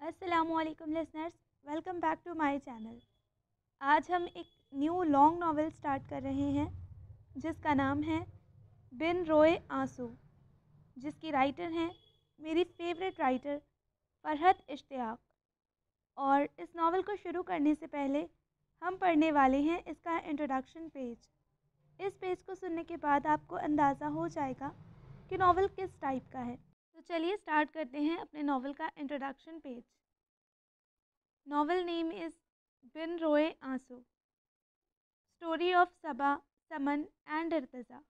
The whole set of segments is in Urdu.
السلام علیکم listeners, welcome back to my channel. آج ہم ایک نیو لانگ ناول سٹارٹ کر رہے ہیں جس کا نام ہے بن روئے آنسو، جس کی رائٹر ہیں میری فیوریٹ رائٹر فرحت اشتیاق۔ اور اس ناول کو شروع کرنے سے پہلے ہم پڑھنے والے ہیں اس کا انٹروڈکشن پیج۔ اس پیج کو سننے کے بعد آپ کو اندازہ ہو جائے گا کہ ناول کس ٹائپ کا ہے۔ تو چلیے سٹارٹ کرتے ہیں اپنے ناول کا introduction page. Novel name is Bin Roye Aansu, story of Saba, Saman and Irtaza,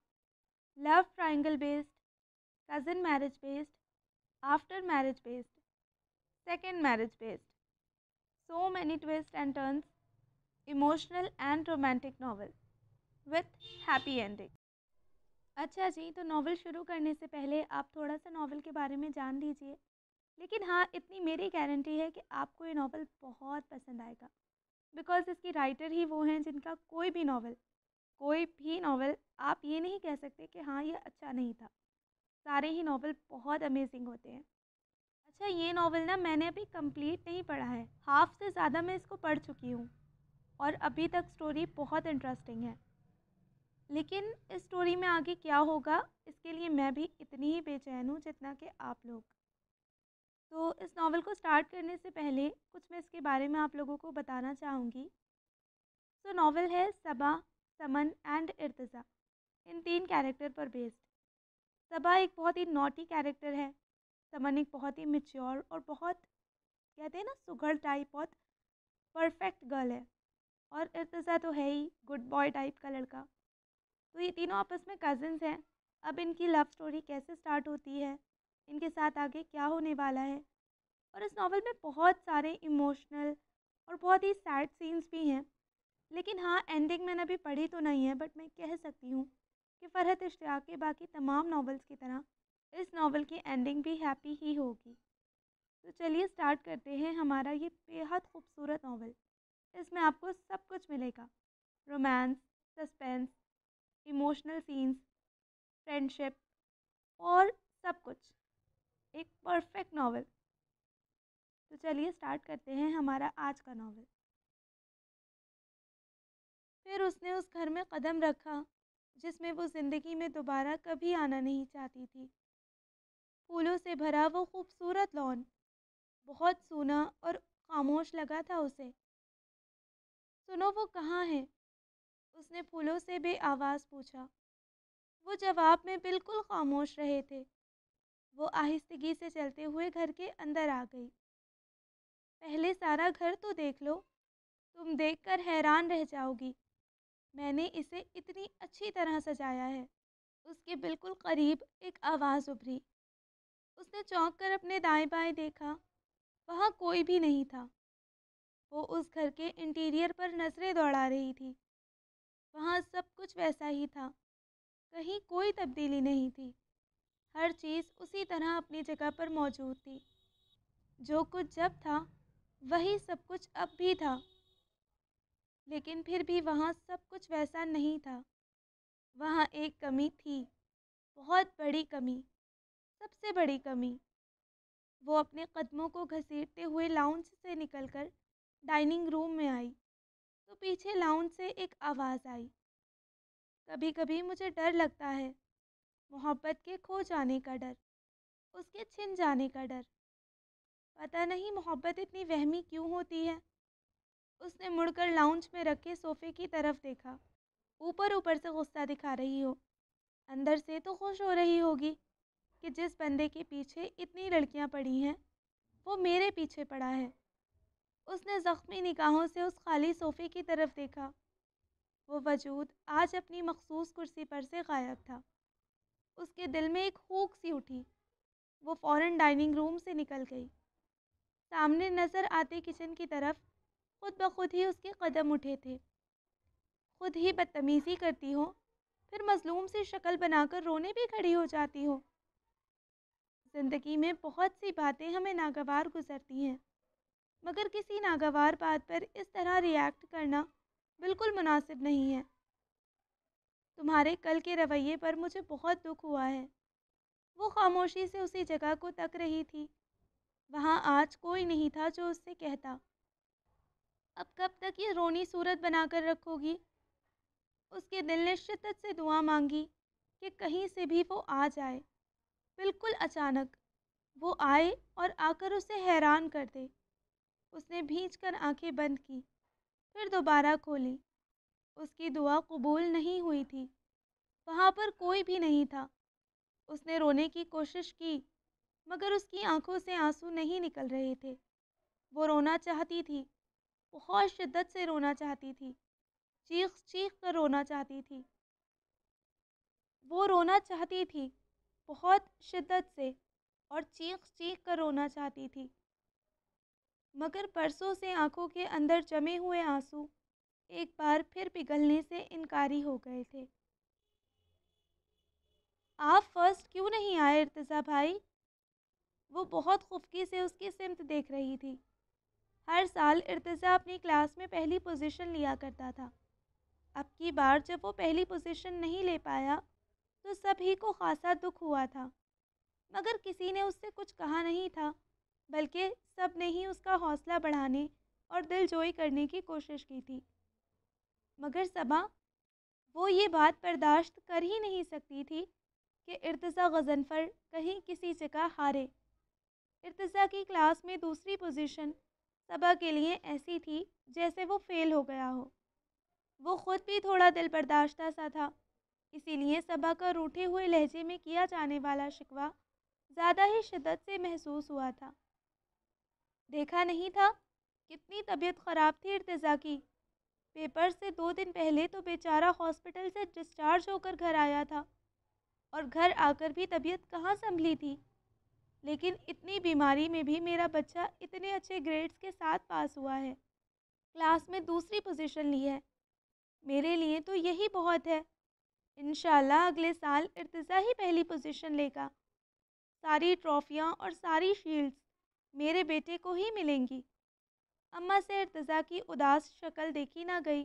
love triangle based, cousin marriage based, after marriage based, second marriage based, so many twists and turns, emotional and romantic novel with happy ending۔ اچھا جی، تو ناول شروع کرنے سے پہلے آپ تھوڑا سا ناول کے بارے میں جان لیجئے، لیکن ہاں اتنی میری گارنٹی ہے کہ آپ کو یہ ناول بہت پسند آئے گا، بیکاز اس کی رائٹر ہی وہ ہیں جن کا کوئی بھی ناول آپ یہ نہیں کہہ سکتے کہ ہاں یہ اچھا نہیں تھا۔ سارے ہی ناول بہت امیزنگ ہوتے ہیں۔ اچھا، یہ ناول نا میں نے ابھی کمپلیٹ نہیں پڑھا ہے، ہاف سے زیادہ میں اس کو پڑھ چکی ہوں اور ابھی تک سٹوری بہت انٹرسٹنگ ہے، لیکن اس سٹوری میں آگے کیا ہوگا اس کے لیے میں بھی اتنی ہی بے چین ہوں جتنا کہ آپ لوگ۔ تو اس ناول کو سٹارٹ کرنے سے پہلے کچھ میں اس کے بارے میں آپ لوگوں کو بتانا چاہوں گی۔ تو ناول ہے صبا، سمن اینڈ ارتضا، ان تین کیریکٹر پر بیسڈ۔ صبا ایک بہت ہی نوٹی کیریکٹر ہے، سمن ایک بہت ہی میچیور اور بہت کہتے ہیں نا سگڑ ٹائپ، بہت پرفیکٹ گرل ہے، اور ارتضا تو ہے ہی گڈ بوائے ٹائپ کا لڑکا۔ تو یہ تینوں آپس میں کزنس ہیں۔ اب ان کی لو سٹوری کیسے سٹارٹ ہوتی ہے، ان کے ساتھ آگے کیا ہونے والا ہے، اور اس ناول میں بہت سارے ایموشنل اور بہت ہی سیڈ سینس بھی ہیں، لیکن ہاں اینڈنگ میں نے ابھی پڑھی تو نہیں ہے، بٹ میں کہہ سکتی ہوں کہ فرحت اشتیاق کے باقی تمام ناولز کی طرح اس ناول کی اینڈنگ بھی ہیپی ہی ہوگی۔ تو چلیے سٹارٹ کرتے ہیں ہمارا یہ بےحد خوبصورت ناول۔ اس میں آپ کو سب کچھ ملے گا، romance, suspense, emotional scenes, friendship اور سب کچھ، ایک پرفیکٹ ناول۔ تو چلیے سٹارٹ کرتے ہیں ہمارا آج کا ناول۔ پھر اس نے اس گھر میں قدم رکھا جس میں وہ زندگی میں دوبارہ کبھی آنا نہیں چاہتی تھی۔ پھولوں سے بھرا وہ خوبصورت لان بہت سونا اور خاموش لگا تھا اسے۔ سنو، وہ کہاں ہے؟ اس نے پھولوں سے بے آواز پوچھا۔ وہ جواب میں بالکل خاموش رہے تھے۔ وہ آہستگی سے چلتے ہوئے گھر کے اندر آ گئی۔ پہلے سارا گھر تو دیکھ لو، تم دیکھ کر حیران رہ جاؤ گی، میں نے اسے اتنی اچھی طرح سجایا ہے۔ اس کے بالکل قریب ایک آواز ابھری۔ اس نے چونک کر اپنے دائیں بائیں دیکھا، وہاں کوئی بھی نہیں تھا۔ وہ اس گھر کے انٹیریئر پر نظریں دوڑا رہی تھی۔ وہاں سب کچھ ویسا ہی تھا، کہیں کوئی تبدیلی نہیں تھی، ہر چیز اسی طرح اپنی جگہ پر موجود تھی۔ جو کچھ جب تھا وہی سب کچھ اب بھی تھا، لیکن پھر بھی وہاں سب کچھ ویسا نہیں تھا۔ وہاں ایک کمی تھی، بہت بڑی کمی، سب سے بڑی کمی۔ وہ اپنے قدموں کو گھسیٹتے ہوئے لاؤنج سے نکل کر ڈائننگ روم میں آئی تو پیچھے لاؤنج سے ایک آواز آئی، کبھی کبھی مجھے ڈر لگتا ہے، محبت کے کھو جانے کا ڈر، اس کے چھن جانے کا ڈر۔ پتہ نہیں محبت اتنی وہمی کیوں ہوتی ہے۔ اس نے مڑ کر لاؤنج میں رکھے صوفے کی طرف دیکھا۔ اوپر سے غصہ دکھا رہی ہو، اندر سے تو خوش ہو رہی ہوگی کہ جس بندے کے پیچھے اتنی لڑکیاں پڑی ہیں وہ میرے پیچھے پڑا ہے۔ اس نے زخمی نگاہوں سے اس خالی صوفے کی طرف دیکھا۔ وہ وجود آج اپنی مخصوص کرسی پر سے غائب تھا۔ اس کے دل میں ایک ہوک سی اٹھی۔ وہ فوراً ڈائننگ روم سے نکل گئی۔ سامنے نظر آتے کچن کی طرف خود بخود ہی اس کے قدم اٹھے تھے۔ خود ہی بدتمیزی کرتی ہو، پھر مظلوم سی شکل بنا کر رونے بھی کھڑی ہو جاتی ہو۔ زندگی میں بہت سی باتیں ہمیں ناگوار گزرتی ہیں، مگر کسی ناگوار بات پر اس طرح ریئیکٹ کرنا بالکل مناسب نہیں ہے۔ تمہارے کل کے رویے پر مجھے بہت دکھ ہوا ہے۔ وہ خاموشی سے اسی جگہ کو تک رہی تھی۔ وہاں آج کوئی نہیں تھا جو اس سے کہتا، اب کب تک یہ رونی صورت بنا کر رکھو گی؟ اس کے دل نے شدت سے دعا مانگی کہ کہیں سے بھی وہ آ جائے۔ بالکل اچانک وہ آئے اور آ کر اسے حیران کر دے۔ اس نے بھینچ کر آنکھیں بند کی، پھر دوبارہ کھولی۔ اس کی دعا قبول نہیں ہوئی تھی۔ وہاں پر کوئی بھی نہیں تھا۔ اس نے رونے کی کوشش کی مگر اس کی آنکھوں سے آنسو نہیں نکل رہے تھے۔ وہ رونا چاہتی تھی، بہت شدت سے رونا چاہتی تھی، چیخ چیخ کر رونا چاہتی تھی۔ وہ رونا چاہتی تھی بہت شدت سے اور چیخ چیخ کر رونا چاہتی تھی، مگر برسوں سے آنکھوں کے اندر جمے ہوئے آنسو ایک بار پھر پگھلنے سے انکاری ہو گئے تھے۔ آپ فرسٹ کیوں نہیں آئے ارتضیٰ بھائی؟ وہ بہت خفگی سے اس کی سمت دیکھ رہی تھی۔ ہر سال ارتضیٰ اپنی کلاس میں پہلی پوزیشن لیا کرتا تھا۔ اب کی بار جب وہ پہلی پوزیشن نہیں لے پایا تو سبھی کو خاصا دکھ ہوا تھا، مگر کسی نے اس سے کچھ کہا نہیں تھا، بلکہ سب نے ہی اس کا حوصلہ بڑھانے اور دل جوئی کرنے کی کوشش کی تھی۔ مگر صبا، وہ یہ بات برداشت کر ہی نہیں سکتی تھی کہ ارتضیٰ غضنفر کہیں کسی جگہ ہارے۔ ارتضیٰ کی کلاس میں دوسری پوزیشن صبا کے لیے ایسی تھی جیسے وہ فیل ہو گیا ہو۔ وہ خود بھی تھوڑا دل برداشتہ سا تھا، اسی لیے صبا کا روٹھے ہوئے لہجے میں کیا جانے والا شکوہ زیادہ ہی شدت سے محسوس ہوا تھا۔ دیکھا نہیں تھا کتنی طبیعت خراب تھی ارتضیٰ کی؟ پیپر سے 2 دن پہلے تو بیچارہ ہاسپٹل سے ڈسچارج ہو کر گھر آیا تھا، اور گھر آ کر بھی طبیعت کہاں سنبھلی تھی۔ لیکن اتنی بیماری میں بھی میرا بچہ اتنے اچھے گریڈز کے ساتھ پاس ہوا ہے، کلاس میں دوسری پوزیشن لی ہے۔ میرے لیے تو یہی بہت ہے۔ انشاءاللہ اگلے سال ارتضیٰ ہی پہلی پوزیشن لے گا۔ ساری ٹرافیاں اور ساری شیلڈز میرے بیٹے کو ہی ملیں گی۔ اماں سے ارتضیٰ کی اداس شکل دیکھی نہ گئی۔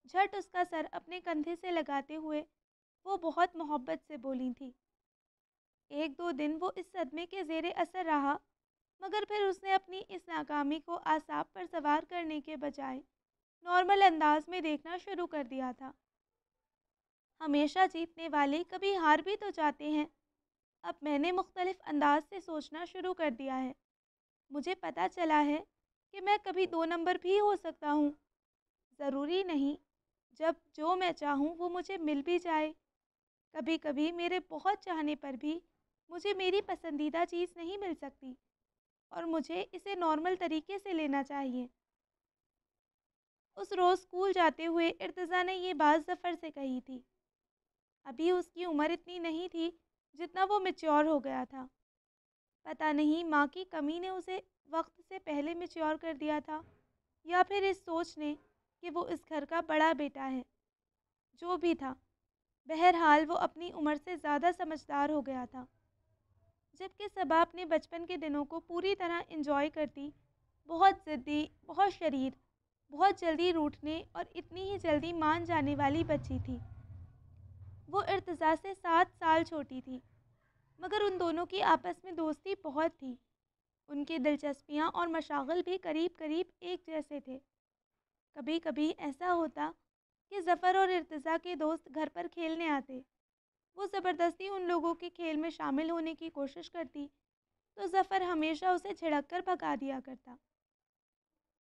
جھٹ اس کا سر اپنے کندھے سے لگاتے ہوئے وہ بہت محبت سے بولی تھی۔ 1-2 دن وہ اس صدمے کے زیر اثر رہا، مگر پھر اس نے اپنی اس ناکامی کو اعصاب پر سوار کرنے کے بجائے نارمل انداز میں دیکھنا شروع کر دیا تھا۔ ہمیشہ جیتنے والے کبھی ہار بھی تو جاتے ہیں۔ اب میں نے مختلف انداز سے سوچنا شروع کر دیا ہے۔ مجھے پتہ چلا ہے کہ میں کبھی 2 نمبر بھی ہو سکتا ہوں۔ ضروری نہیں جب جو میں چاہوں وہ مجھے مل بھی جائے۔ کبھی کبھی میرے بہت چاہنے پر بھی مجھے میری پسندیدہ چیز نہیں مل سکتی، اور مجھے اسے نارمل طریقے سے لینا چاہیے۔ اس روز اسکول جاتے ہوئے ارتضیٰ نے یہ بات ظفر سے کہی تھی۔ ابھی اس کی عمر اتنی نہیں تھی جتنا وہ میچور ہو گیا تھا۔ پتہ نہیں ماں کی کمی نے اسے وقت سے پہلے میچور کر دیا تھا، یا پھر اس سوچ نے کہ وہ اس گھر کا بڑا بیٹا ہے۔ جو بھی تھا، بہرحال وہ اپنی عمر سے زیادہ سمجھدار ہو گیا تھا۔ جبکہ صبا اپنے بچپن کے دنوں کو پوری طرح انجوائے کرتی، بہت ضدی، بہت شریر، بہت جلدی روٹھنے اور اتنی ہی جلدی مان جانے والی بچی تھی۔ وہ ارتضیٰ سے 7 سال چھوٹی تھی، مگر ان دونوں کی آپس میں دوستی بہت تھی۔ ان کی دلچسپیاں اور مشاغل بھی قریب قریب ایک جیسے تھے۔ کبھی کبھی ایسا ہوتا کہ ظفر اور ارتضیٰ کے دوست گھر پر کھیلنے آتے۔ وہ زبردستی ان لوگوں کے کھیل میں شامل ہونے کی کوشش کرتی تو ظفر ہمیشہ اسے جھڑک کر بھگا دیا کرتا۔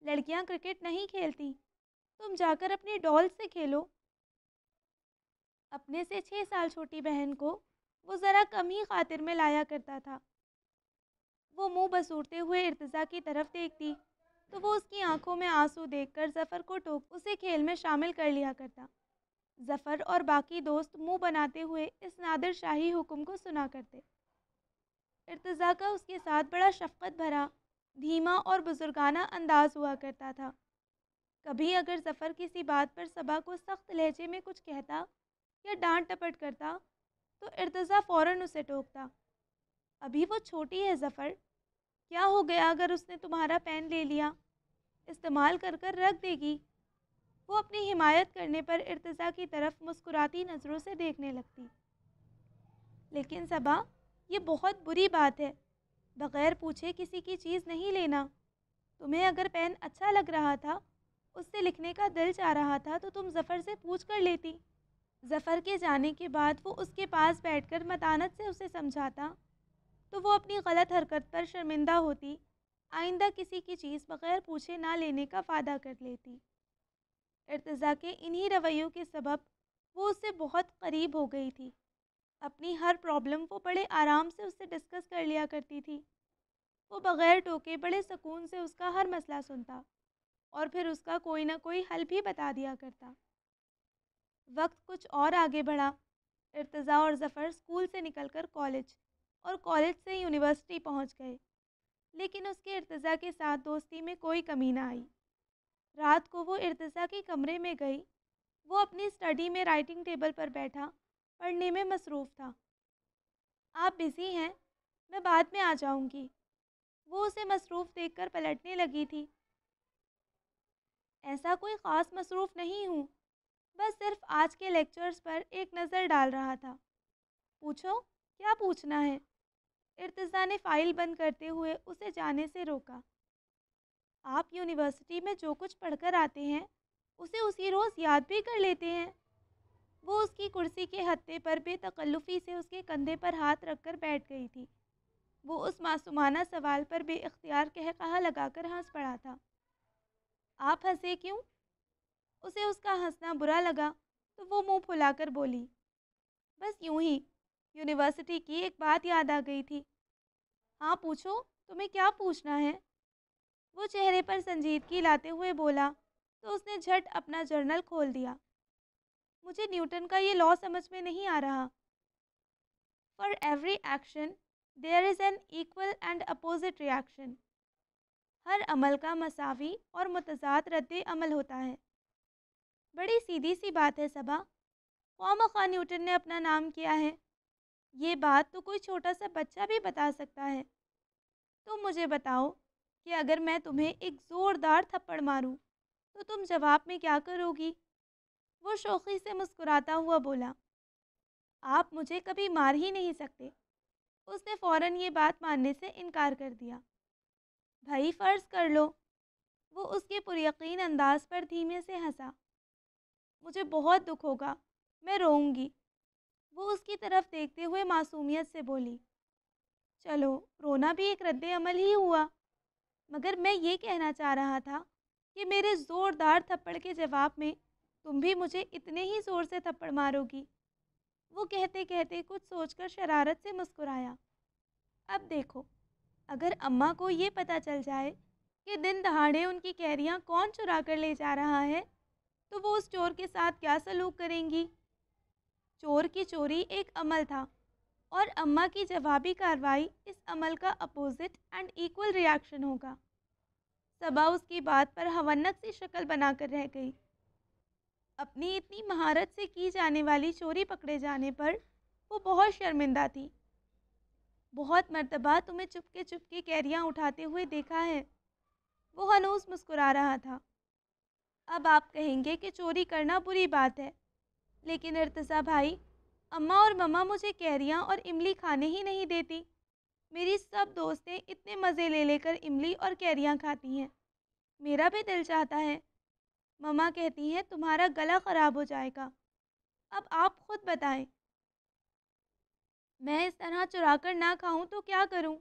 لڑکیاں کرکٹ نہیں کھیلتی، تم جا کر اپنی ڈال سے کھیلو۔ اپنے سے 6 سال چھوٹی بہن کو وہ ذرا کم ہی خاطر میں لایا کرتا تھا۔ وہ منہ بسورتے ہوئے ارتضیٰ کی طرف دیکھتی تو وہ اس کی آنکھوں میں آنسو دیکھ کر ظفر کو ٹوک اسے کھیل میں شامل کر لیا کرتا۔ ظفر اور باقی دوست منہ بناتے ہوئے اس نادر شاہی حکم کو سنا کرتے۔ ارتضیٰ کا اس کے ساتھ بڑا شفقت بھرا، دھیما اور بزرگانہ انداز ہوا کرتا تھا۔ کبھی اگر ظفر کسی بات پر صبا کو سخت لہجے میں کچھ کہتا یا ڈانٹ ٹپٹ کرتا تو ارتضیٰ فوراً اسے ٹوکتا۔ ابھی وہ چھوٹی ہے ظفر، کیا ہو گیا اگر اس نے تمہارا پین لے لیا؟ استعمال کر کر رکھ دے گی۔ وہ اپنی حمایت کرنے پر ارتضیٰ کی طرف مسکراتی نظروں سے دیکھنے لگتی۔ لیکن صبا، یہ بہت بری بات ہے۔ بغیر پوچھے کسی کی چیز نہیں لینا۔ تمہیں اگر پین اچھا لگ رہا تھا، اس سے لکھنے کا دل چاہ رہا تھا تو تم ظفر سے پوچھ کر لیتی۔ ظفر کے جانے کے بعد وہ اس کے پاس بیٹھ کر متانت سے اسے سمجھاتا تو وہ اپنی غلط حرکت پر شرمندہ ہوتی، آئندہ کسی کی چیز بغیر پوچھے نہ لینے کا وعدہ کر لیتی۔ ارتضیٰ کے انہی رویوں کے سبب وہ اس سے بہت قریب ہو گئی تھی۔ اپنی ہر پرابلم وہ بڑے آرام سے اس سے ڈسکس کر لیا کرتی تھی۔ وہ بغیر ٹوکے بڑے سکون سے اس کا ہر مسئلہ سنتا اور پھر اس کا کوئی نہ کوئی حل بھی بتا دیا کرتا۔ وقت کچھ اور آگے بڑھا۔ ارتضیٰ اور ظفر اسکول سے نکل کر کالج اور کالج سے یونیورسٹی پہنچ گئے، لیکن اس کے ارتضیٰ کے ساتھ دوستی میں کوئی کمی نہ آئی۔ رات کو وہ ارتضیٰ کے کمرے میں گئی۔ وہ اپنی اسٹڈی میں رائٹنگ ٹیبل پر بیٹھا پڑھنے میں مصروف تھا۔ آپ بزی ہیں؟ میں بعد میں آ جاؤں گی۔ وہ اسے مصروف دیکھ کر پلٹنے لگی تھی۔ ایسا کوئی خاص مصروف نہیں ہوں، بس صرف آج کے لیکچرز پر ایک نظر ڈال رہا تھا۔ پوچھو، کیا پوچھنا ہے؟ ارتضیٰ نے فائل بند کرتے ہوئے اسے جانے سے روکا۔ آپ یونیورسٹی میں جو کچھ پڑھ کر آتے ہیں اسے اسی روز یاد بھی کر لیتے ہیں؟ وہ اس کی کرسی کے ہتھے پر بے تکلفی سے اس کے کندھے پر ہاتھ رکھ کر بیٹھ گئی تھی۔ وہ اس معصومانہ سوال پر بے اختیار قہقہا لگا کر ہنس پڑا تھا۔ آپ ہنسے کیوں؟ اسے اس کا ہنسنا برا لگا تو وہ منہ پھلا کر بولی، بس یوں ہی، یونیورسٹی کی ایک بات یاد آ گئی تھی۔ ہاں پوچھو، تمہیں کیا پوچھنا ہے؟ وہ چہرے پر سنجیدگی لاتے ہوئے بولا تو اس نے جھٹ اپنا جرنل کھول دیا۔ مجھے نیوٹن کا یہ لاء سمجھ میں نہیں آ رہا۔ For every action there is an equal and opposite reaction۔ ہر عمل کا مساوی اور متضاد رد عمل ہوتا ہے۔ بڑی سیدھی سی بات ہے صبا، خواہ نیوٹن نے اپنا نام کیا ہے؟ یہ بات تو کوئی چھوٹا سا بچہ بھی بتا سکتا ہے۔ تم مجھے بتاؤ کہ اگر میں تمہیں ایک زوردار تھپڑ ماروں تو تم جواب میں کیا کرو گی؟ وہ شوخی سے مسکراتا ہوا بولا، آپ مجھے کبھی مار ہی نہیں سکتے۔ اس نے فوراً یہ بات ماننے سے انکار کر دیا۔ بھائی فرض کر لو۔ وہ اس کے پریقین انداز پر دھیمے سے ہنسا۔ مجھے بہت دکھ ہوگا، میں روؤں گی۔ وہ اس کی طرف دیکھتے ہوئے معصومیت سے بولی، چلو رونا بھی ایک رد عمل ہی ہوا، مگر میں یہ کہنا چاہ رہا تھا کہ میرے زوردار تھپڑ کے جواب میں تم بھی مجھے اتنے ہی زور سے تھپڑ مارو گی۔ وہ کہتے کہتے کچھ سوچ کر شرارت سے مسکرایا۔ اب دیکھو، اگر اماں کو یہ پتہ چل جائے کہ دن دہاڑے ان کی کیریاں کون چرا کر لے جا رہا ہے تو وہ اس چور کے ساتھ کیا سلوک کریں گی؟ چور کی چوری ایک عمل تھا اور اماں کی جوابی کارروائی اس عمل کا اپوزٹ اینڈ ایکول ریاکشن ہوگا۔ صبا اس کی بات پر ہونک سی شکل بنا کر رہ گئی۔ اپنی اتنی مہارت سے کی جانے والی چوری پکڑے جانے پر وہ بہت شرمندہ تھی۔ بہت مرتبہ تمہیں چپکے کیریاں اٹھاتے ہوئے دیکھا ہے۔ وہ ہنوز مسکرا رہا تھا۔ اب آپ کہیں گے کہ چوری کرنا بری بات ہے، لیکن ارتضیٰ بھائی، اماں اور مما مجھے کیریاں اور املی کھانے ہی نہیں دیتی۔ میری سب دوستیں اتنے مزے لے لے کر املی اور کیریاں کھاتی ہیں، میرا بھی دل چاہتا ہے۔ مما کہتی ہیں تمہارا گلا خراب ہو جائے گا۔ اب آپ خود بتائیں، میں اس طرح چرا کر نہ کھاؤں تو کیا کروں؟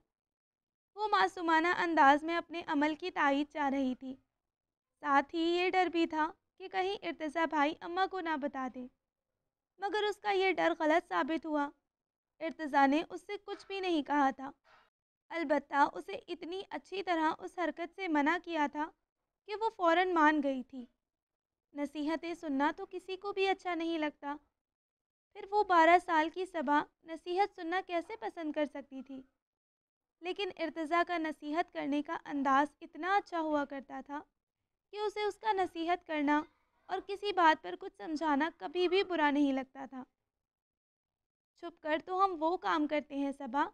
وہ معصومانہ انداز میں اپنے عمل کی تائید چاہ رہی تھی، ساتھ ہی یہ ڈر بھی تھا کہ کہیں ارتضیٰ بھائی اماں کو نہ بتا دے، مگر اس کا یہ ڈر غلط ثابت ہوا۔ ارتضیٰ نے اس سے کچھ بھی نہیں کہا تھا، البتہ اسے اتنی اچھی طرح اس حرکت سے منع کیا تھا کہ وہ فوراً مان گئی تھی۔ نصیحتیں سننا تو کسی کو بھی اچھا نہیں لگتا، پھر وہ 12 سال کی صبا نصیحت سننا کیسے پسند کر سکتی تھی؟ لیکن ارتضیٰ کا نصیحت کرنے کا انداز اتنا اچھا ہوا کرتا تھا کہ اسے اس کا نصیحت کرنا اور کسی بات پر کچھ سمجھانا کبھی بھی برا نہیں لگتا تھا۔ چھپ کر تو ہم وہ کام کرتے ہیں صبا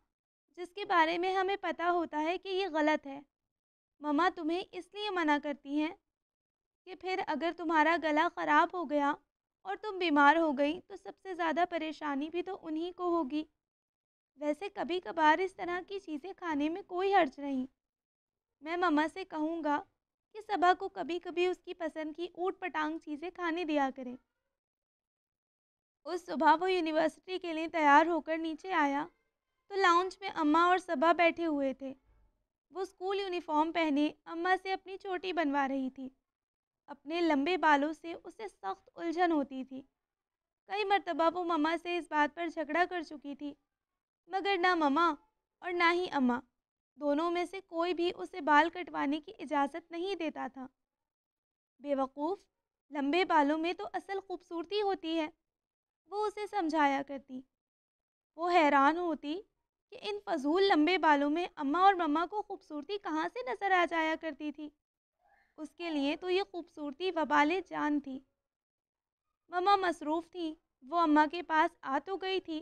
جس کے بارے میں ہمیں پتہ ہوتا ہے کہ یہ غلط ہے۔ مما تمہیں اس لیے منع کرتی ہیں کہ پھر اگر تمہارا گلا خراب ہو گیا اور تم بیمار ہو گئی تو سب سے زیادہ پریشانی بھی تو انہی کو ہوگی۔ ویسے کبھی کبھار اس طرح کی چیزیں کھانے میں کوئی حرج نہیں۔ میں مما سے کہوں گا کہ صبا کو کبھی کبھی اس کی پسند کی اوٹ پٹانگ چیزیں کھانے دیا کریں۔ اس صبح وہ یونیورسٹی کے لیے تیار ہو کر نیچے آیا تو لاؤنج میں اماں اور صبا بیٹھے ہوئے تھے۔ وہ اسکول یونیفارم پہنے اماں سے اپنی چوٹی بنوا رہی تھی۔ اپنے لمبے بالوں سے اسے سخت الجھن ہوتی تھی۔ کئی مرتبہ وہ مما سے اس بات پر جھگڑا کر چکی تھی، مگر نہ مما اور نہ ہی اماں دونوں میں سے کوئی بھی اسے بال کٹوانے کی اجازت نہیں دیتا تھا۔ بے وقوف، لمبے بالوں میں تو اصل خوبصورتی ہوتی ہے، وہ اسے سمجھایا کرتی۔ وہ حیران ہوتی کہ ان فضول لمبے بالوں میں اماں اور مما کو خوبصورتی کہاں سے نظر آ جایا کرتی تھی۔ اس کے لیے تو یہ خوبصورتی وبال جان تھی۔ مما مصروف تھی، وہ اماں کے پاس آ تو گئی تھی،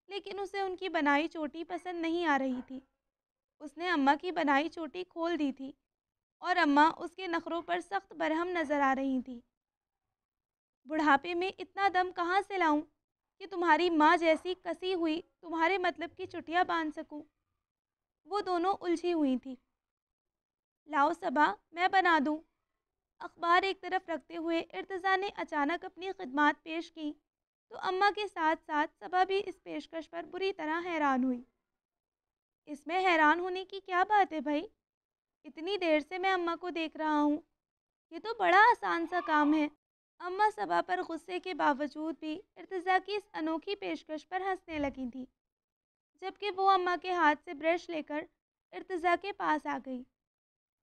لیکن اسے ان کی بنائی چوٹی پسند نہیں آ رہی تھی۔ اس نے اماں کی بنائی چوٹی کھول دی تھی اور اماں اس کے نخروں پر سخت برہم نظر آ رہی تھی۔ بڑھاپے میں اتنا دم کہاں سے لاؤں کہ تمہاری ماں جیسی کسی ہوئی تمہارے مطلب کی چٹیاں باندھ سکوں؟ وہ دونوں الجھی ہوئی تھی۔ لاؤ صبا، میں بنا دوں۔ اخبار ایک طرف رکھتے ہوئے ارتضیٰ نے اچانک اپنی خدمات پیش کی تو اماں کے ساتھ ساتھ صبا بھی اس پیشکش پر بری طرح حیران ہوئی۔ اس میں حیران ہونے کی کیا بات ہے بھائی؟ اتنی دیر سے میں اماں کو دیکھ رہا ہوں، یہ تو بڑا آسان سا کام ہے۔ اماں صبا پر غصے کے باوجود بھی ارتضیٰ کی اس انوکھی پیشکش پر ہنسنے لگی تھی، جبکہ وہ اماں کے ہاتھ سے برش لے کر ارتضیٰ کے پاس آ گئی۔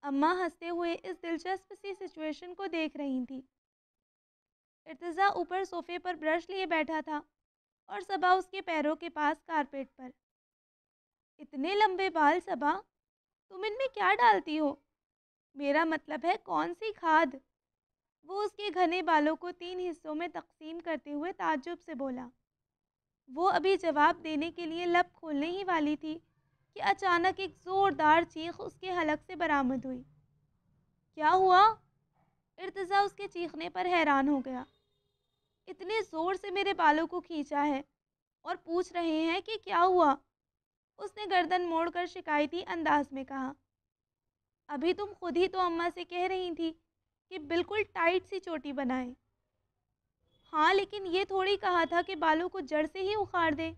اماں ہنستے ہوئے اس دلچسپ سی سچویشن کو دیکھ رہی تھی۔ ارتضیٰ اوپر صوفے پر برش لیے بیٹھا تھا اور صبا اس کے پیروں کے پاس کارپیٹ پر۔ اتنے لمبے بال صبا، تم ان میں کیا ڈالتی ہو؟ میرا مطلب ہے کون سی کھاد؟ وہ اس کے گھنے بالوں کو 3 حصوں میں تقسیم کرتے ہوئے تعجب سے بولا۔ وہ ابھی جواب دینے کے لیے لب کھولنے ہی والی تھی کہ اچانک ایک زوردار چیخ اس کے حلق سے برآمد ہوئی۔ کیا ہوا؟ ارتضیٰ اس کے چیخنے پر حیران ہو گیا۔ اتنے زور سے میرے بالوں کو کھینچا ہے اور پوچھ رہے ہیں کہ کیا ہوا؟ اس نے گردن موڑ کر شکایتی انداز میں کہا۔ ابھی تم خود ہی تو اماں سے کہہ رہی تھی کہ بالکل ٹائٹ سی چوٹی بنائیں۔ ہاں، لیکن یہ تھوڑی کہا تھا کہ بالوں کو جڑ سے ہی اکھاڑ دیں،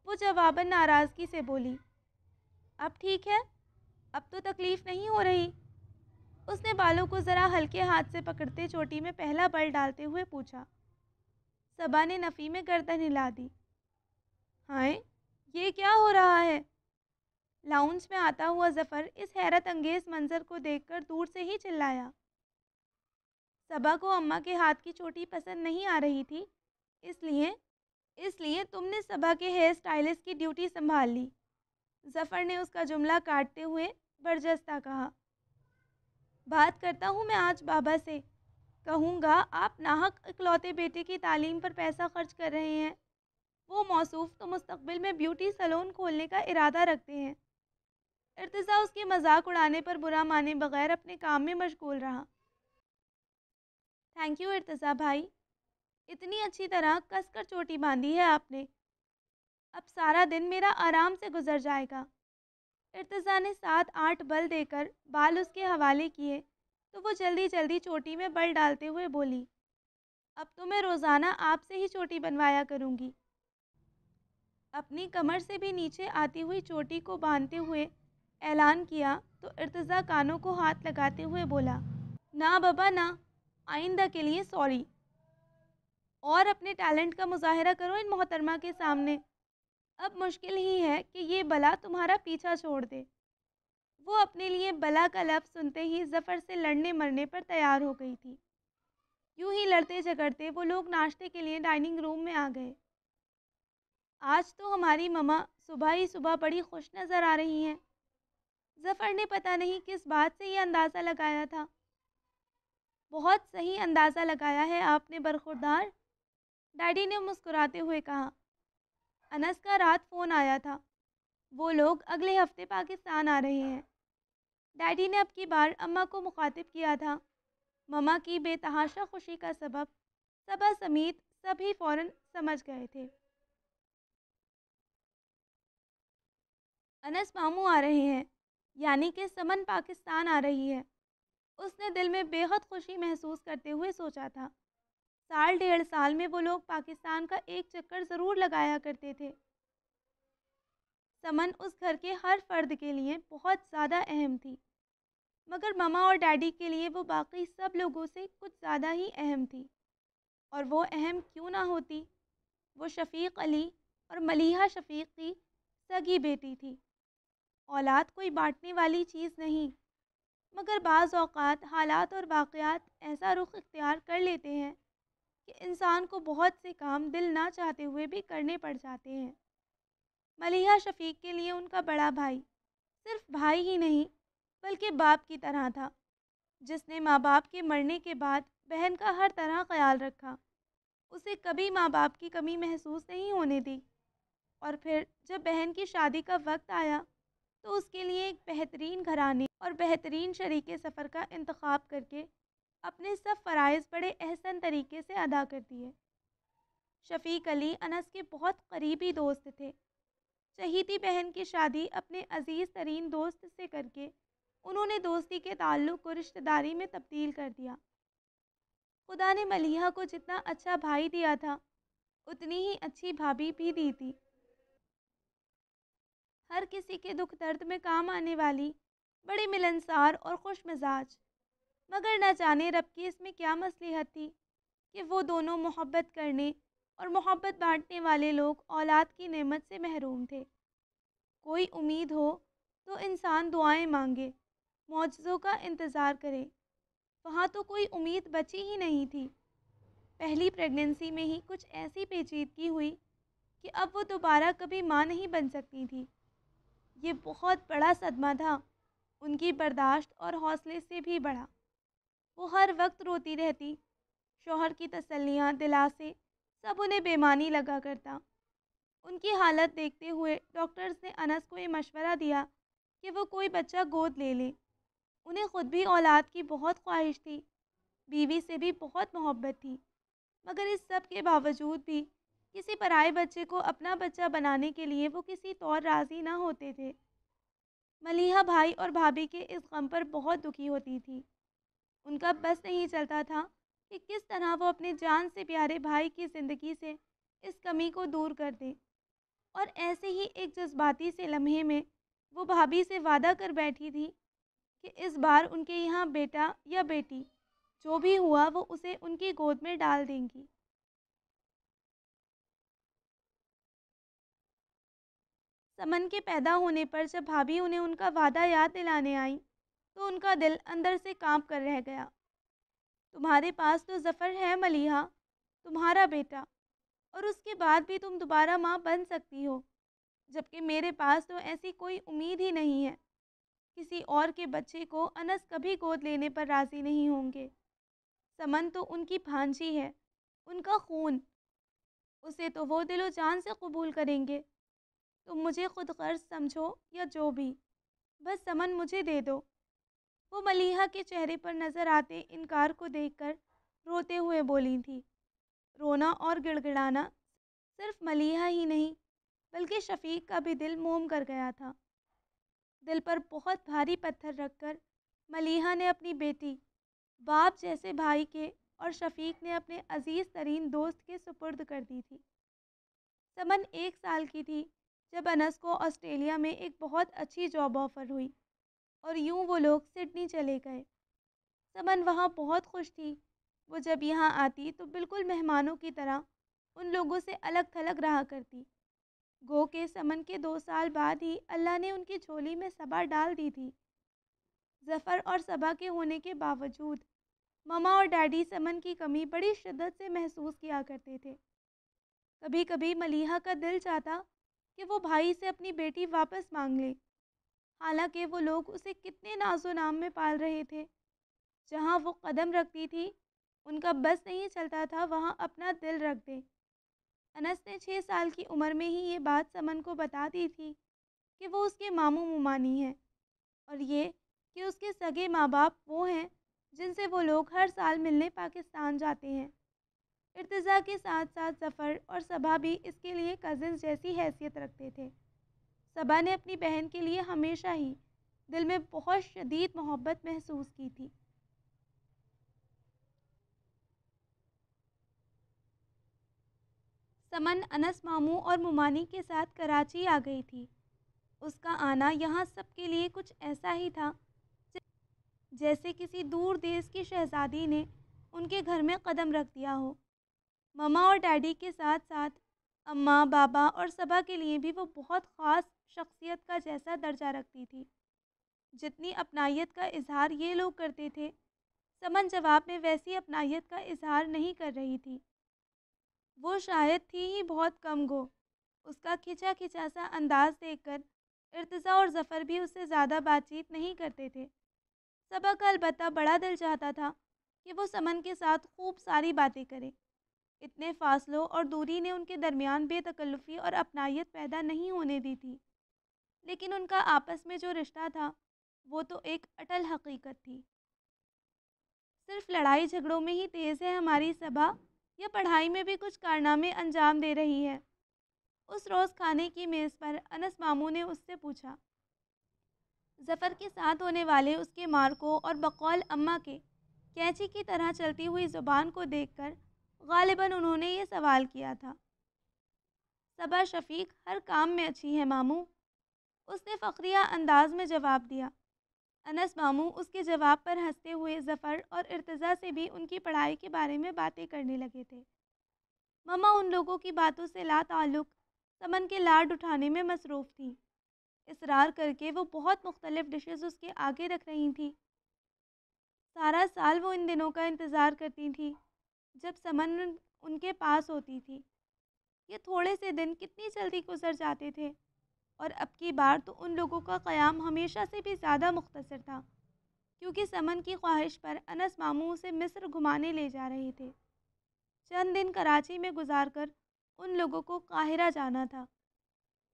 وہ جواباً ناراضگی سے بولی۔ اب ٹھیک ہے، اب تو تکلیف نہیں ہو رہی؟ اس نے بالوں کو ذرا ہلکے ہاتھ سے پکڑتے چوٹی میں پہلا بل ڈالتے ہوئے پوچھا۔ صبا نے نفی میں گردن ہلا دی۔ ہائے، یہ کیا ہو رہا ہے؟ لاؤنج میں آتا ہوا ظفر اس حیرت انگیز منظر کو دیکھ کر دور سے ہی چلایا۔ صبا کو اماں کے ہاتھ کی چوٹی پسند نہیں آ رہی تھی، اس لیے تم نے صبا کے ہیئر سٹائلسٹ کی ڈیوٹی سنبھال لی۔ ظفر نے اس کا جملہ کاٹتے ہوئے برجستہ کہا۔ بات کرتا ہوں میں آج بابا سے، کہوں گا آپ ناحق اکلوتے بیٹے کی تعلیم پر پیسہ خرچ کر رہے ہیں۔ وہ موصوف تو مستقبل میں بیوٹی سیلون کھولنے کا ارادہ رکھتے ہیں۔ ارتضیٰ اس کے مذاق اڑانے پر برا مانے بغیر اپنے کام میں مشغول رہا۔ تھینک یو ارتضیٰ بھائی، اتنی اچھی طرح کس کر چوٹی باندھی ہے آپ نے۔ اب سارا دن میرا آرام سے گزر جائے گا۔ ارتضیٰ نے 7-8 بل دے کر بال اس کے حوالے کیے تو وہ جلدی جلدی چوٹی میں بل ڈالتے ہوئے بولی۔ اب تو میں روزانہ آپ سے ہی چوٹی بنوایا کروں گی۔ اپنی کمر سے بھی نیچے آتی ہوئی چوٹی کو باندھتے ہوئے اعلان کیا تو ارتضیٰ کانوں کو ہاتھ لگاتے ہوئے بولا۔ نہ بابا نہ، آئندہ کے لیے سوری۔ اور اپنے ٹیلنٹ کا مظاہرہ کرو ان محترمہ کے سامنے۔ اب مشکل ہی ہے کہ یہ بلا تمہارا پیچھا چھوڑ دے۔ وہ اپنے لیے بلا کا لفظ سنتے ہی ظفر سے لڑنے مرنے پر تیار ہو گئی تھی۔ یوں ہی لڑتے جھگڑتے وہ لوگ ناشتے کے لیے ڈائننگ روم میں آ گئے۔ آج تو ہماری مما صبح ہی صبح بڑی خوش نظر آ رہی ہیں۔ ظفر نے پتہ نہیں کس بات سے یہ اندازہ لگایا تھا۔ بہت صحیح اندازہ لگایا ہے آپ نے برخوردار، ڈیڈی نے مسکراتے ہوئے کہا۔ انس کا رات فون آیا تھا، وہ لوگ اگلے ہفتے پاکستان آ رہے ہیں۔ ڈیڈی نے اب کی بار اماں کو مخاطب کیا تھا۔ مما کی بے تحاشا خوشی کا سبب صبا سمیت سبھی فوراً سمجھ گئے تھے۔ انس ماموں آ رہے ہیں، یعنی کہ سمن پاکستان آ رہی ہے۔ اس نے دل میں بے حد خوشی محسوس کرتے ہوئے سوچا تھا۔ سال ڈیڑھ سال میں وہ لوگ پاکستان کا ایک چکر ضرور لگایا کرتے تھے۔ سمن اس گھر کے ہر فرد کے لیے بہت زیادہ اہم تھی، مگر ماما اور ڈیڈی کے لیے وہ باقی سب لوگوں سے کچھ زیادہ ہی اہم تھی۔ اور وہ اہم کیوں نہ ہوتی؟ وہ شفیق علی اور ملیحہ شفیق کی سگی بیٹی تھی۔ اولاد کوئی بانٹنے والی چیز نہیں، مگر بعض اوقات حالات اور واقعات ایسا رخ اختیار کر لیتے ہیں کہ انسان کو بہت سے کام دل نہ چاہتے ہوئے بھی کرنے پڑ جاتے ہیں۔ ملیحہ شفیق کے لیے ان کا بڑا بھائی صرف بھائی ہی نہیں بلکہ باپ کی طرح تھا، جس نے ماں باپ کے مرنے کے بعد بہن کا ہر طرح خیال رکھا۔ اسے کبھی ماں باپ کی کمی محسوس نہیں ہونے دی، اور پھر جب بہن کی شادی کا وقت آیا تو اس کے لیے ایک بہترین گھرانے اور بہترین شریک سفر کا انتخاب کر کے اپنے سب فرائض بڑے احسن طریقے سے ادا کر دیے۔ شفیق علی انس کے بہت قریبی دوست تھے۔ چہیتی بہن کی شادی اپنے عزیز ترین دوست سے کر کے انہوں نے دوستی کے تعلق کو رشتہ داری میں تبدیل کر دیا۔ خدا نے ملیحہ کو جتنا اچھا بھائی دیا تھا اتنی ہی اچھی بھابھی بھی دی تھی۔ ہر کسی کے دکھ درد میں کام آنے والی، بڑی ملنسار اور خوش مزاج، مگر نہ جانے رب کی اس میں کیا مصلحت تھی کہ وہ دونوں محبت کرنے اور محبت بانٹنے والے لوگ اولاد کی نعمت سے محروم تھے۔ کوئی امید ہو تو انسان دعائیں مانگے، معجزوں کا انتظار کرے، وہاں تو کوئی امید بچی ہی نہیں تھی۔ پہلی پریگننسی میں ہی کچھ ایسی پیچیدگی ہوئی کہ اب وہ دوبارہ کبھی ماں نہیں بن سکتی تھی۔ یہ بہت بڑا صدمہ تھا، ان کی برداشت اور حوصلے سے بھی بڑا۔ وہ ہر وقت روتی رہتی، شوہر کی تسلیاں، دلاسے، سب انہیں بےمانی لگا کرتا۔ ان کی حالت دیکھتے ہوئے ڈاکٹرز نے انس کو یہ مشورہ دیا کہ وہ کوئی بچہ گود لے لے۔ انہیں خود بھی اولاد کی بہت خواہش تھی، بیوی سے بھی بہت محبت تھی، مگر اس سب کے باوجود بھی کسی پرائے بچے کو اپنا بچہ بنانے کے لیے وہ کسی طور راضی نہ ہوتے تھے۔ ملیحہ بھائی اور بھابھی کے اس غم پر بہت دکھی ہوتی تھی۔ ان کا بس نہیں چلتا تھا کہ کس طرح وہ اپنے جان سے پیارے بھائی کی زندگی سے اس کمی کو دور کر دیں، اور ایسے ہی ایک جذباتی سے لمحے میں وہ بھابھی سے وعدہ کر بیٹھی تھی کہ اس بار ان کے یہاں بیٹا یا بیٹی جو بھی ہوا وہ اسے ان کی گود میں ڈال دیں گی۔ سمن کے پیدا ہونے پر جب بھابھی انہیں ان کا وعدہ یاد دلانے آئی تو ان کا دل اندر سے کانپ کر رہ گیا۔ تمہارے پاس تو ظفر ہے ملیحہ، تمہارا بیٹا، اور اس کے بعد بھی تم دوبارہ ماں بن سکتی ہو، جبکہ میرے پاس تو ایسی کوئی امید ہی نہیں ہے۔ کسی اور کے بچے کو انس کبھی گود لینے پر راضی نہیں ہوں گے۔ سمن تو ان کی بھانجی ہے، ان کا خون، اسے تو وہ دل و جان سے قبول کریں گے۔ تم مجھے خود غرض سمجھو یا جو بھی، بس سمن مجھے دے دو۔ وہ ملیحہ کے چہرے پر نظر آتے انکار کو دیکھ کر روتے ہوئے بولی تھی۔ رونا اور گڑ گڑانا صرف ملیحہ ہی نہیں بلکہ شفیق کا بھی دل موم کر گیا تھا۔ دل پر بہت بھاری پتھر رکھ کر ملیحہ نے اپنی بیٹی باپ جیسے بھائی کے اور شفیق نے اپنے عزیز ترین دوست کے سپرد کر دی تھی۔ سمن 1 سال کی تھی جب انس کو آسٹریلیا میں ایک بہت اچھی جاب آفر ہوئی اور یوں وہ لوگ سڈنی چلے گئے۔ سمن وہاں بہت خوش تھی۔ وہ جب یہاں آتی تو بالکل مہمانوں کی طرح ان لوگوں سے الگ تھلگ رہا کرتی۔ گو کہ سمن کے 2 سال بعد ہی اللہ نے ان کی جھولی میں صبا ڈال دی تھی۔ ظفر اور صبا کے ہونے کے باوجود ماما اور ڈیڈی سمن کی کمی بڑی شدت سے محسوس کیا کرتے تھے۔ کبھی کبھی ملیحہ کا دل چاہتا کہ وہ بھائی سے اپنی بیٹی واپس مانگ لے، حالانکہ وہ لوگ اسے کتنے ناز و نام میں پال رہے تھے۔ جہاں وہ قدم رکھتی تھی ان کا بس نہیں چلتا تھا وہاں اپنا دل رکھ دے۔ انس نے 6 سال کی عمر میں ہی یہ بات سمن کو بتا دی تھی کہ وہ اس کے ماموں ممانی ہیں، اور یہ کہ اس کے سگے ماں باپ وہ ہیں جن سے وہ لوگ ہر سال ملنے پاکستان جاتے ہیں۔ ارتضیٰ کے ساتھ ساتھ ظفر اور صبا بھی اس کے لیے کزنز جیسی حیثیت رکھتے تھے۔ صبا نے اپنی بہن کے لیے ہمیشہ ہی دل میں بہت شدید محبت محسوس کی تھی۔ سمن انس ماموں اور ممانی کے ساتھ کراچی آ گئی تھی۔ اس کا آنا یہاں سب کے لیے کچھ ایسا ہی تھا جیسے کسی دور دیس کی شہزادی نے ان کے گھر میں قدم رکھ دیا ہو۔ مما اور ڈیڈی کے ساتھ ساتھ اماں، بابا اور صبا کے لیے بھی وہ بہت خاص شخصیت کا جیسا درجہ رکھتی تھی۔ جتنی اپنائیت کا اظہار یہ لوگ کرتے تھے، سمن جواب میں ویسی اپنائیت کا اظہار نہیں کر رہی تھی۔ وہ شاید تھی ہی بہت کم گو۔ اس کا کھچا کھچا سا انداز دیکھ کر ارتضیٰ اور ظفر بھی اس سے زیادہ بات چیت نہیں کرتے تھے۔ صبا کا البتہ بڑا دل چاہتا تھا کہ وہ سمن کے ساتھ خوب ساری باتیں کرے۔ اتنے فاصلوں اور دوری نے ان کے درمیان بے تکلفی اور اپنائیت پیدا نہیں ہونے دی تھی، لیکن ان کا آپس میں جو رشتہ تھا وہ تو ایک اٹل حقیقت تھی۔ صرف لڑائی جھگڑوں میں ہی تیز ہے ہماری صبا، یا پڑھائی میں بھی کچھ کارنامے انجام دے رہی ہے؟ اس روز کھانے کی میز پر انس ماموں نے اس سے پوچھا۔ ظفر کے ساتھ ہونے والے اس کے مارکوں اور بقول اماں کے کینچی کی طرح چلتی ہوئی زبان کو دیکھ کر غالباً انہوں نے یہ سوال کیا تھا۔ صبا شفیق ہر کام میں اچھی ہے ماموں، اس نے فخریہ انداز میں جواب دیا۔ انس ماموں اس کے جواب پر ہنستے ہوئے ظفر اور ارتضیٰ سے بھی ان کی پڑھائی کے بارے میں باتیں کرنے لگے تھے۔ مما ان لوگوں کی باتوں سے لا تعلق سمن کے لاڈ اٹھانے میں مصروف تھیں۔ اصرار کر کے وہ بہت مختلف ڈشز اس کے آگے رکھ رہی تھیں۔ سارا سال وہ ان دنوں کا انتظار کرتی تھی جب سمن ان کے پاس ہوتی تھی۔ یہ تھوڑے سے دن کتنی جلدی گزر جاتے تھے، اور اب کی بار تو ان لوگوں کا قیام ہمیشہ سے بھی زیادہ مختصر تھا، کیونکہ سمن کی خواہش پر انس ماموں اسے مصر گھمانے لے جا رہے تھے۔ چند دن کراچی میں گزار کر ان لوگوں کو قاہرہ جانا تھا۔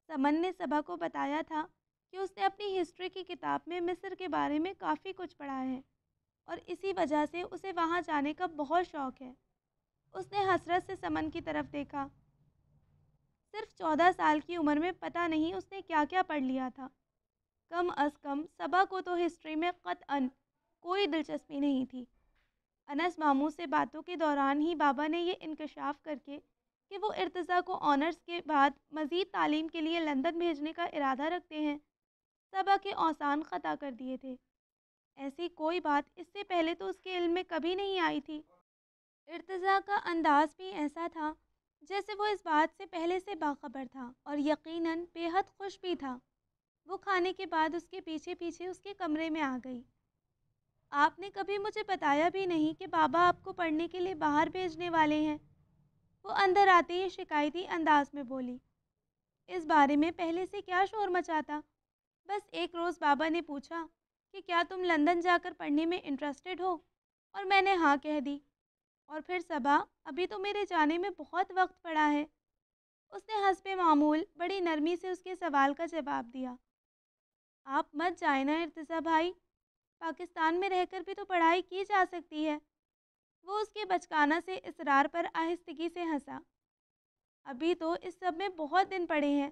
سمن نے صبا کو بتایا تھا کہ اس نے اپنی ہسٹری کی کتاب میں مصر کے بارے میں کافی کچھ پڑھا ہے، اور اسی وجہ سے اسے وہاں جانے کا بہت شوق ہے۔ اس نے حسرت سے سمن کی طرف دیکھا۔ صرف 14 سال کی عمر میں پتہ نہیں اس نے کیا کیا پڑھ لیا تھا۔ کم از کم صبا کو تو ہسٹری میں قطعاً کوئی دلچسپی نہیں تھی۔ انس ماموں سے باتوں کے دوران ہی بابا نے یہ انکشاف کر کے کہ وہ ارتضیٰ کو آنرز کے بعد مزید تعلیم کے لیے لندن بھیجنے کا ارادہ رکھتے ہیں، صبا کے اوسان خطا کر دیے تھے۔ ایسی کوئی بات اس سے پہلے تو اس کے علم میں کبھی نہیں آئی تھی۔ ارتضیٰ کا انداز بھی ایسا تھا جیسے وہ اس بات سے پہلے سے باخبر تھا، اور یقیناً بے حد خوش بھی تھا۔ وہ کھانے کے بعد اس کے پیچھے پیچھے اس کے کمرے میں آ گئی۔ آپ نے کبھی مجھے بتایا بھی نہیں کہ بابا آپ کو پڑھنے کے لیے باہر بھیجنے والے ہیں، وہ اندر آتے ہی شکایتی انداز میں بولی۔ اس بارے میں پہلے سے کیا شور مچاتا، بس ایک روز بابا نے پوچھا کہ کیا تم لندن جا کر پڑھنے میں انٹرسٹڈ ہو، اور میں نے ہاں کہہ دی، اور پھر صبا ابھی تو میرے جانے میں بہت وقت پڑا ہے۔ اس نے حسب معمول بڑی نرمی سے اس کے سوال کا جواب دیا۔ آپ مت جائیں نا ارتضیٰ بھائی، پاکستان میں رہ کر بھی تو پڑھائی کی جا سکتی ہے۔ وہ اس کے بچکانہ سے اصرار پر آہستگی سے ہنسا۔ ابھی تو اس سب میں بہت دن پڑے ہیں،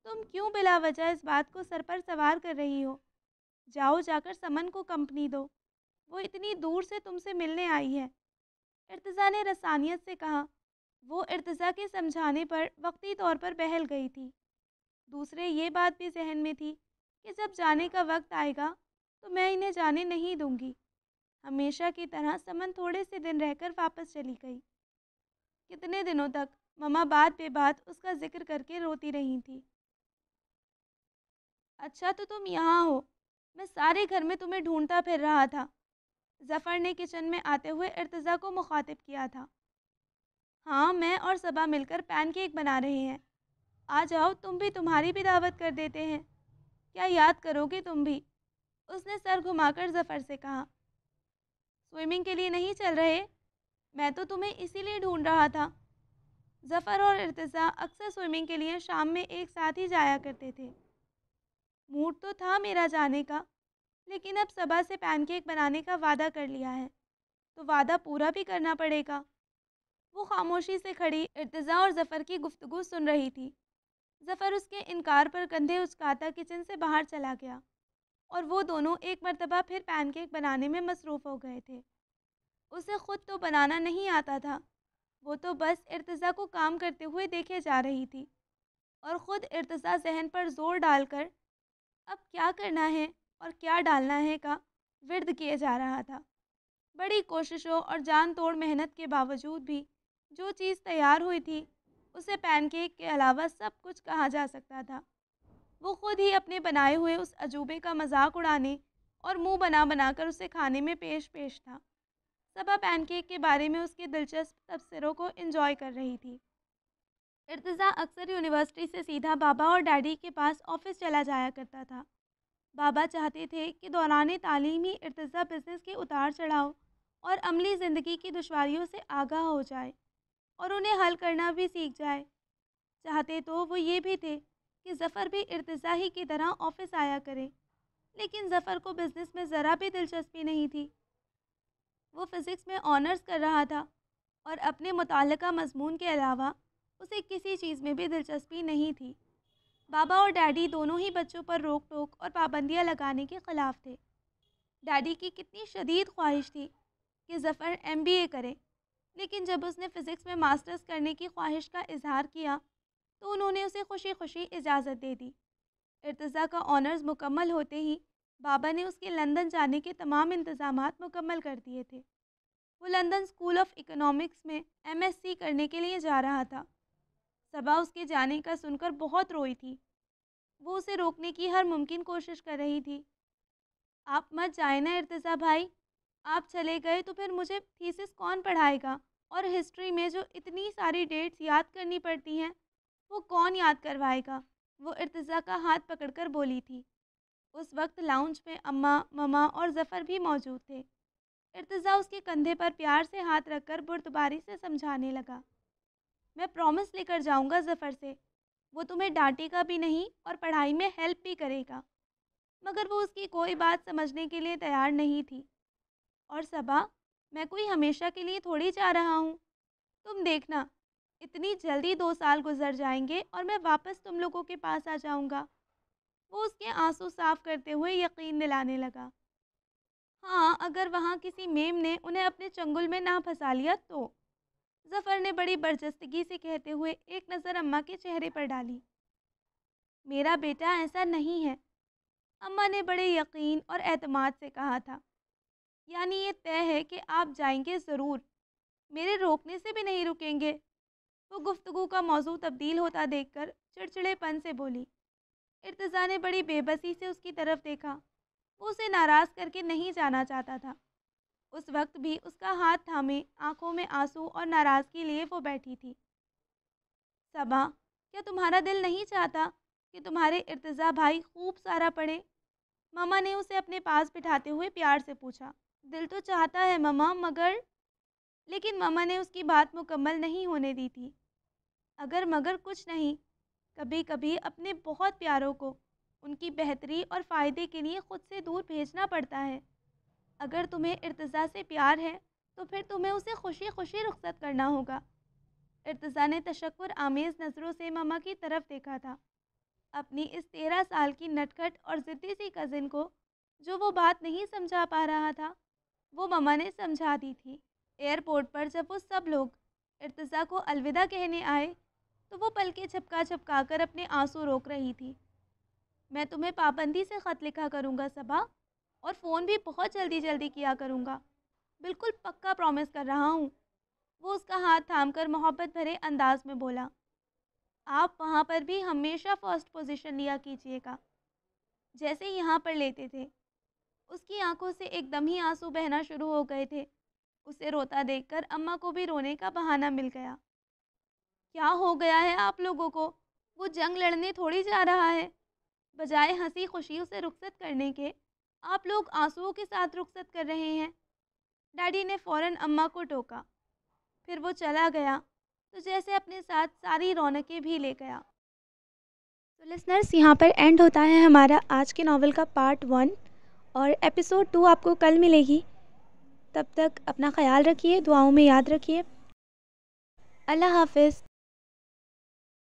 تم کیوں بلا وجہ اس بات کو سر پر سوار کر رہی ہو؟ جاؤ جا کر سمن کو کمپنی دو، وہ اتنی دور سے تم سے ملنے آئی ہے، ارتضیٰ نے رسانیت سے کہا۔ وہ ارتضیٰ کے سمجھانے پر وقتی طور پر بہل گئی تھی۔ دوسرے یہ بات بھی ذہن میں تھی کہ جب جانے کا وقت آئے گا تو میں انہیں جانے نہیں دوں گی۔ ہمیشہ کی طرح سمن تھوڑے سے دن رہ کر واپس چلی گئی۔ کتنے دنوں تک مما بات بے بات اس کا ذکر کر کے روتی رہی تھی۔ اچھا تو تم یہاں ہو، میں سارے گھر میں تمہیں ڈھونڈتا پھر رہا تھا، ظفر نے کچن میں آتے ہوئے ارتضیٰ کو مخاطب کیا تھا۔ ہاں، میں اور صبا مل کر پین کیک بنا رہے ہیں، آ جاؤ تم بھی، تمہاری بھی دعوت کر دیتے ہیں، کیا یاد کرو گے تم بھی؟ اس نے سر گھما کر ظفر سے کہا۔ سوئمنگ کے لیے نہیں چل رہے؟ میں تو تمہیں اسی لیے ڈھونڈ رہا تھا۔ ظفر اور ارتضیٰ اکثر سوئمنگ کے لیے شام میں ایک ساتھ ہی جایا کرتے تھے۔ موڈ تو تھا میرا جانے کا، لیکن اب صبا سے پین کیک بنانے کا وعدہ کر لیا ہے تو وعدہ پورا بھی کرنا پڑے گا۔ وہ خاموشی سے کھڑی ارتضیٰ اور ظفر کی گفتگو سن رہی تھی۔ ظفر اس کے انکار پر کندھے اچکاتا کچن سے باہر چلا گیا اور وہ دونوں ایک مرتبہ پھر پین کیک بنانے میں مصروف ہو گئے تھے۔ اسے خود تو بنانا نہیں آتا تھا، وہ تو بس ارتضیٰ کو کام کرتے ہوئے دیکھے جا رہی تھی اور خود ارتضیٰ ذہن پر زور ڈال کر اب کیا کرنا ہے اور کیا ڈالنا ہے کا ورد کیے جا رہا تھا۔ بڑی کوششوں اور جان توڑ محنت کے باوجود بھی جو چیز تیار ہوئی تھی اسے پین کیک کے علاوہ سب کچھ کہا جا سکتا تھا۔ وہ خود ہی اپنے بنائے ہوئے اس عجوبے کا مذاق اڑانے اور منہ بنا بنا کر اسے کھانے میں پیش تھا۔ صبا پین کیک کے بارے میں اس کے دلچسپ تبصروں کو انجوائے کر رہی تھی۔ ارتضیٰ اکثر یونیورسٹی سے سیدھا بابا اور ڈیڈی کے پاس آفس چلا جایا کرتا تھا۔ بابا چاہتے تھے کہ دوران تعلیم ہی ارتضیٰ بزنس کے اتار چڑھاؤ اور عملی زندگی کی دشواریوں سے آگاہ ہو جائے اور انہیں حل کرنا بھی سیکھ جائے۔ چاہتے تو وہ یہ بھی تھے کہ ظفر بھی ارتضیٰ ہی کی طرح آفس آیا کرے، لیکن ظفر کو بزنس میں ذرا بھی دلچسپی نہیں تھی۔ وہ فزکس میں آنرز کر رہا تھا اور اپنے متعلقہ مضمون کے علاوہ اسے کسی چیز میں بھی دلچسپی نہیں تھی۔ بابا اور ڈیڈی دونوں ہی بچوں پر روک ٹوک اور پابندیاں لگانے کے خلاف تھے۔ ڈیڈی کی کتنی شدید خواہش تھی کہ ظفر MBA کرے، لیکن جب اس نے فزکس میں ماسٹرز کرنے کی خواہش کا اظہار کیا تو انہوں نے اسے خوشی خوشی اجازت دے دی۔ ارتضیٰ کا آنرز مکمل ہوتے ہی بابا نے اس کے لندن جانے کے تمام انتظامات مکمل کر دیے تھے۔ وہ لندن اسکول آف اکنامکس میں MSc کرنے کے لیے جا رہا تھا۔ صبا اس کے جانے کا سن کر بہت روئی تھی۔ وہ اسے روکنے کی ہر ممکن کوشش کر رہی تھی۔ آپ مت جائیں نا ارتضیٰ بھائی، آپ چلے گئے تو پھر مجھے تھیسس کون پڑھائے گا، اور ہسٹری میں جو اتنی ساری ڈیٹس یاد کرنی پڑتی ہیں وہ کون یاد کروائے گا؟ وہ ارتضیٰ کا ہاتھ پکڑ کر بولی تھی۔ اس وقت لاؤنج میں اماں، مما اور ظفر بھی موجود تھے۔ ارتضیٰ اس کے کندھے پر پیار سے ہاتھ رکھ کر بردباری سے سمجھانے لگا، میں پرومس لے کر جاؤں گا ظفر سے، وہ تمہیں ڈانٹے گا بھی نہیں اور پڑھائی میں ہیلپ بھی کرے گا۔ مگر وہ اس کی کوئی بات سمجھنے کے لیے تیار نہیں تھی۔ اور صبا، میں کوئی ہمیشہ کے لیے تھوڑی جا رہا ہوں، تم دیکھنا اتنی جلدی 2 سال گزر جائیں گے اور میں واپس تم لوگوں کے پاس آ جاؤں گا۔ وہ اس کے آنسو صاف کرتے ہوئے یقین دلانے لگا۔ ہاں، اگر وہاں کسی میم نے انہیں اپنے چنگل میں نہ پھنسا لیا تو، ظفر نے بڑی برجستگی سے کہتے ہوئے ایک نظر اماں کے چہرے پر ڈالی۔ میرا بیٹا ایسا نہیں ہے، اماں نے بڑے یقین اور اعتماد سے کہا تھا۔ یعنی یہ طے ہے کہ آپ جائیں گے ضرور، میرے روکنے سے بھی نہیں رکیں گے؟ وہ گفتگو کا موضوع تبدیل ہوتا دیکھ کر چڑچڑے پن سے بولی۔ ارتضیٰ نے بڑی بے بسی سے اس کی طرف دیکھا۔ وہ اسے ناراض کر کے نہیں جانا چاہتا تھا۔ اس وقت بھی اس کا ہاتھ تھامے آنکھوں میں آنسو اور ناراضگی لیے وہ بیٹھی تھی۔ صبا، کیا تمہارا دل نہیں چاہتا کہ تمہارے ارتضیٰ بھائی خوب سارا پڑھے؟ مما نے اسے اپنے پاس بٹھاتے ہوئے پیار سے پوچھا۔ دل تو چاہتا ہے مما، مگر… لیکن مما نے اس کی بات مکمل نہیں ہونے دی تھی۔ اگر مگر کچھ نہیں، کبھی کبھی اپنے بہت پیاروں کو ان کی بہتری اور فائدے کے لیے خود سے دور بھیجنا پڑتا ہے۔ اگر تمہیں ارتضیٰ سے پیار ہے تو پھر تمہیں اسے خوشی خوشی رخصت کرنا ہوگا۔ ارتضیٰ نے تشکر آمیز نظروں سے مما کی طرف دیکھا تھا۔ اپنی اس 13 سال کی نٹکھٹ اور ضدی سی کزن کو جو وہ بات نہیں سمجھا پا رہا تھا، وہ مما نے سمجھا دی تھی۔ ایئرپورٹ پر جب وہ سب لوگ ارتضیٰ کو الوداع کہنے آئے تو وہ پلکیں جھپکا جھپکا کر اپنے آنسو روک رہی تھی۔ میں تمہیں پابندی سے خط لکھا کروں گا صبا، اور فون بھی بہت جلدی جلدی کیا کروں گا، بالکل پکا پرومس کر رہا ہوں۔ وہ اس کا ہاتھ تھام کر محبت بھرے انداز میں بولا۔ آپ وہاں پر بھی ہمیشہ فرسٹ پوزیشن لیا کیجیے گا جیسے یہاں پر لیتے تھے۔ اس کی آنکھوں سے ایک دم ہی آنسو بہنا شروع ہو گئے تھے۔ اسے روتا دیکھ کر اماں کو بھی رونے کا بہانہ مل گیا۔ کیا ہو گیا ہے آپ لوگوں کو؟ وہ جنگ لڑنے تھوڑی جا رہا ہے۔ بجائے ہنسی خوشی اسے رخصت کرنے کے، آپ لوگ آنسوؤں کے ساتھ رخصت کر رہے ہیں۔ ڈیڈی نے فوراً اماں کو ٹوکا۔ پھر وہ چلا گیا تو جیسے اپنے ساتھ ساری رونقیں بھی لے گیا۔ تو لسنرز، یہاں پر اینڈ ہوتا ہے ہمارا آج کے ناول کا پارٹ 1، اور ایپیسوڈ 2 آپ کو کل ملے گی۔ تب تک اپنا خیال رکھیے، دعاؤں میں یاد رکھیے۔ اللہ حافظ۔